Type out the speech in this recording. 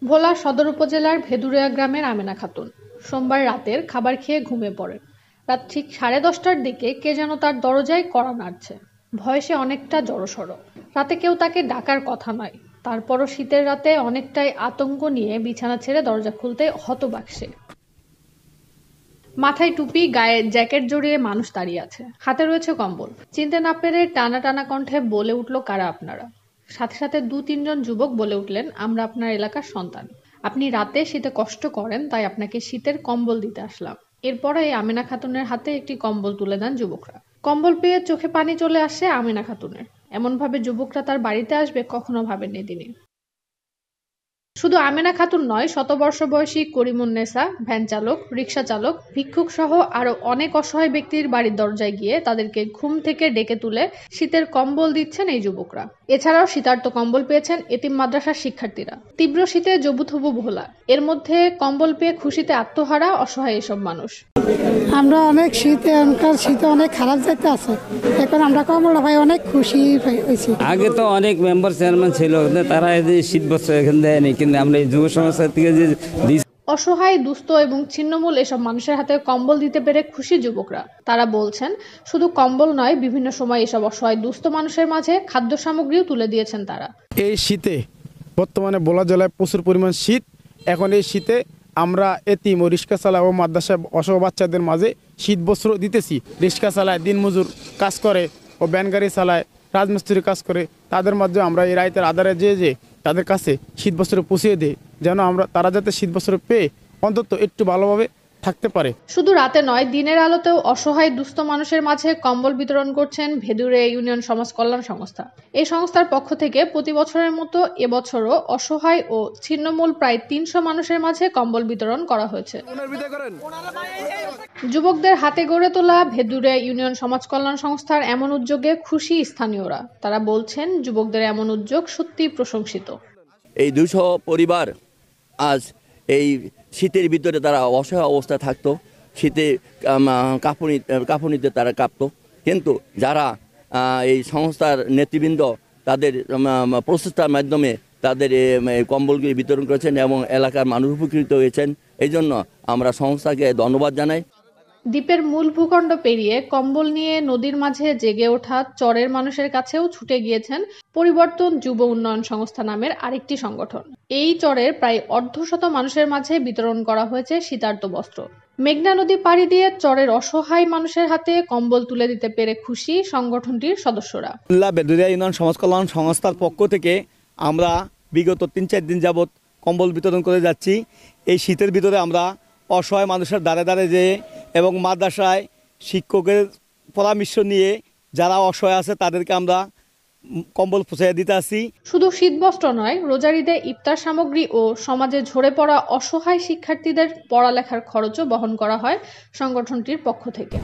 ভোলা সদর উপজেলার ভেদুরিয়া গ্রামের আমেনা খাতুন সোমবার রাতের খাবার খেয়ে ঘুমিয়ে পড়েন। রাত ঠিক 10:30টার দিকে কে যেন তার দরজায় কড়া নাড়ছে। ভয়ে সে অনেকটা জড়সড়। রাতে কেউ তাকে ডাকার কথা নয়, তারপরও শীতের রাতে অনেকটাই আতঙ্ক নিয়ে বিছানা ছেড়ে দরজা খুলতে হতবাক সে। মাথায় টুপি, গায়ে জ্যাকেট জড়িয়ে মানুষ দাঁড়িয়ে আছে, হাতে রয়েছে কম্বল। চিনতে না পেরে টানা টানা কণ্ঠে বলে উঠল, কারা আপনারা? সাথে সাথে 2-3 জন যুবক বলে উঠলেন, আমরা আপনার এলাকার সন্তান। আপনি রাতে শীতে কষ্ট করেন, তাই আপনাকে শীতের কম্বল দিতে আসলাম। এরপরে আমেনা খাতুনের হাতে একটি কম্বল তুলে দেন যুবকরা। কম্বল পেয়ে চোখে পানি চলে আসে আমেনা খাতুনের। এমন ভাবে যুবকরা তার বাড়িতে আসবে কখনো ভাবেননি তিনি। শুধু আমেনা খাতুন নয়, শতবর্ষ বয়সী করিমুন্নেসা, ভ্যান চালক, রিকশা চালক, ভিক্ষুক সহ আরো অনেক অসহায় ব্যক্তির বাড়ির দরজায় গিয়ে তাদেরকে ঘুম থেকে ডেকে তুলে শীতের কম্বল দিচ্ছেন এই যুবকরা। এছাড়াও শীতার্ত কম্বল পেয়েছেন এতিম মাদ্রাসার শিক্ষার্থীরা। তীব্র শীতে জবুথবু ভোলা, এর মধ্যে কম্বল পেয়ে খুশিতে আত্মহারা অসহায় এসব মানুষ। আমরা অনেক শীতে অনেক খারাপ যাইতে আছে, এখন আমরা কম্বল ভাই অনেক খুশি হয়েছি। আগে তো অনেক মেম্বার চেয়ারম্যান ছিল, তারা শীত বস্ত্র এখানে দেয়নি, কিন্তু আমরা এই যুব সংস্থা থেকে যে অসহায়, দুস্থ এবং ছিন্নমূল এসব মানুষের হাতে কম্বল দিতে পেরে খুশি যুবকরা। তারা বলছেন, শুধু কম্বল নয়, বিভিন্ন সময় এসব অসহায় দুস্থ মানুষের মাঝে খাদ্য সামগ্রীও তুলে দিয়েছেন তারা। এই শীতে বর্তমানে ভোলা জেলায় প্রচুর পরিমাণ শীত। এখন এই শীতে আমরা এতিম ও রিক্সা চালায় ও মাদ্রাসা অসহায় বাচ্চাদের মাঝে শীত বস্ত্র দিতেছি। রিক্সা চালায়, দিনমজুর কাজ করে ও ভ্যান গাড়ি চালায়, রাজমিস্ত্রি কাজ করে, তাদের মাঝে আমরা এই রাইতের আধারে যে তাদের কাছে শীত বস্ত্র পৌঁছিয়ে দিই, যেন তারা যাতে শীত বস্ত্র পেয়ে অন্তত একটু ভালোভাবে থাকতে পারে। শুধু রাতে নয়, দিনের আলোতেও অসহায় দুস্থ মানুষের মাঝে কম্বল বিতরণ করছেন ভেদুরিয়া ইউনিয়ন সমাজ কল্যাণ সংস্থা। এই সংস্থার পক্ষ থেকে প্রতি বছরের মতো এবছরও অসহায় ও ছিন্নমূল প্রায় 300 মানুষের মাঝে কম্বল বিতরণ করা হয়েছে। যুবকদের হাতে গড়ে তোলা ভেদুরিয়া ইউনিয়ন সমাজ কল্যাণ সংস্থার এমন উদ্যোগে খুশি স্থানীয়রা। তারা বলছেন, যুবকদের এমন উদ্যোগ সত্যি প্রশংসিত। এই 200 পরিবার আজ এই শীতের ভিতরে তারা অসহায় অবস্থায় থাকতো, শীতে কাঁপুনিতে তারা কাঁপতো, কিন্তু যারা এই সংস্থার নেতৃবৃন্দ তাদের প্রচেষ্টার মাধ্যমে তাদের কম্বলগুলি বিতরণ করেছেন এবং এলাকার মানুষ উপকৃত হয়েছেন। এই জন্য আমরা সংস্থাকে ধন্যবাদ জানাই। দ্বীপের মূল ভূখণ্ড পেরিয়ে কম্বল নিয়ে নদীর মাঝে জেগে ওঠা চরের মানুষের কাছেও ছুটে গিয়েছেন পরিবর্তন যুব উন্নয়ন সংস্থা নামের আরেকটি সংগঠন। এই চরের প্রায় 1/2 মানুষের মাঝে বিতরণ করা হয়েছে শীতার্ত বস্ত্র। মেঘনা নদী পাড়ি দিয়ে চরের অসহায় মানুষের হাতে কম্বল তুলে দিতে পেরে খুশি সংগঠনটির সদস্যরা। ভেদুরিয়া ইউনিয়ন সমাজ কল্যাণ সংস্থার পক্ষ থেকে আমরা বিগত 3-4 দিন যাবৎ কম্বল বিতরণ করে যাচ্ছি। এই শীতের ভিতরে আমরা অসহায় মানুষের দ্বারে দ্বারে যেয়ে এবং মাদ্রাসায় শিক্ষকের পরামর্শ নিয়ে যারা অসহায় আছে তাদেরকে আমরা কম্বল পৌঁছে দিতে আসি। শুধু শীতবস্ত্র নয়, রোজার ঈদে ইফতার সামগ্রী ও সমাজে ঝরে পড়া অসহায় শিক্ষার্থীদের পড়ালেখার খরচও বহন করা হয় সংগঠনটির পক্ষ থেকে।